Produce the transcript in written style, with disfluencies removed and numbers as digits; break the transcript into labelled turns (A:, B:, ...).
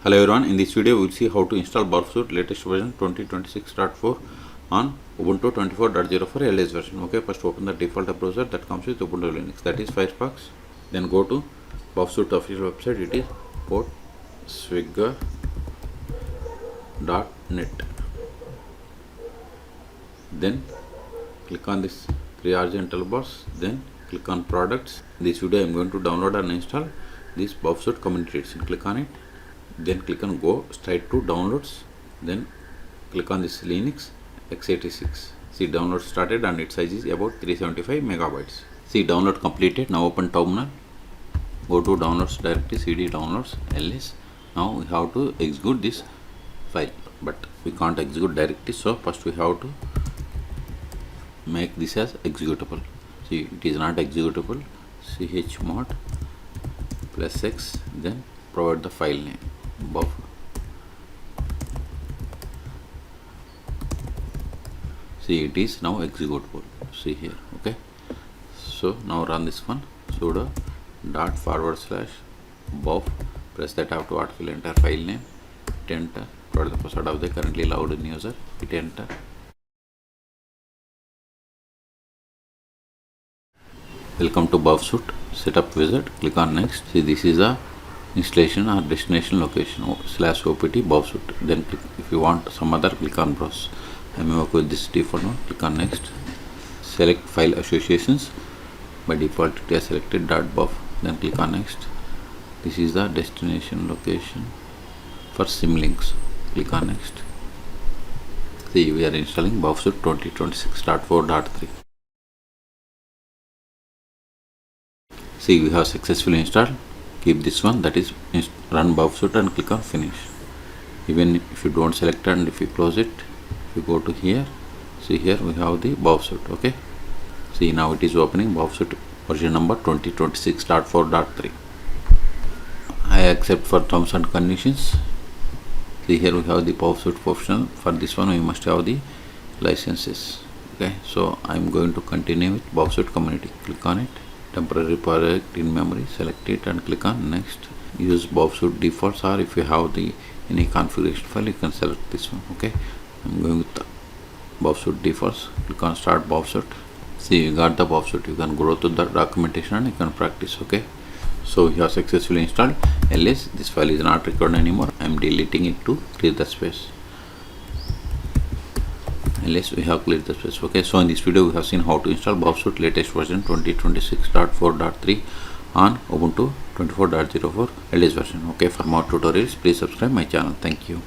A: Hello everyone, in this video we will see how to install Burp Suite latest version 2026.4 on Ubuntu 24.04 LTS version. Okay, first open the default browser that comes with Ubuntu Linux, that is Firefox. Then go to Burp Suite official website, it is portswigger.net. Then click on this 3 horizontal bars, then click on products. In this video I am going to download and install this Burp Suite community edition. Click on it, then click on go straight to downloads, then click on this Linux x86. See, download started and its size is about 375 megabytes. See, download completed. Now open terminal, go to downloads directory, cd downloads ls. Now we have to execute this file, but we can't execute directly, so first we have to make this as executable. See, it is not executable. chmod +x, then provide the file name buff. See, it is now executable. See here. Okay, so now run this one. Sudo /buff, press that tab to autofill, enter file name, hit enter, provide the password of the currently logged in user, hit enter. Welcome to Burp Suite setup wizard. Click on next. See, this is the installation or destination location /opt Burp Suite. Then click, if you want some other, click on browse. I am working with this default one. Click on next. Select file associations. By default it is selected .buff. Then click on next. This is the destination location for symlinks. Click on next. See, we are installing Burp Suite 2026.4.3. See, we have successfully installed. Keep this one, that is run Burp Suite, and click on finish. Even if you don't select and if you close it, if you go to here, see here we have the Burp Suite. Okay, see, now it is opening Burp Suite version number 2026.4.3. I accept for terms and conditions. See, here we have the Burp Suite professional. For this one we must have the licenses. Okay, so I am going to continue with Burp Suite community. Click on it. Temporary project in memory, select it and click on next. Use Burp Suite defaults, or if you have the any configuration file, you can select this one. Okay, I'm going with the Burp Suite defaults. Click on start Burp Suite. See, you got the Burp Suite. You can go to the documentation and you can practice. Okay, so you have successfully installed ls. This file is not required anymore. I'm deleting it to clear the space. Unless we have cleared the space. Okay, so in this video we have seen how to install Burp Suite latest version 2026.4.3 on Ubuntu 24.04 LTS version. Okay, for more tutorials please subscribe my channel. Thank you.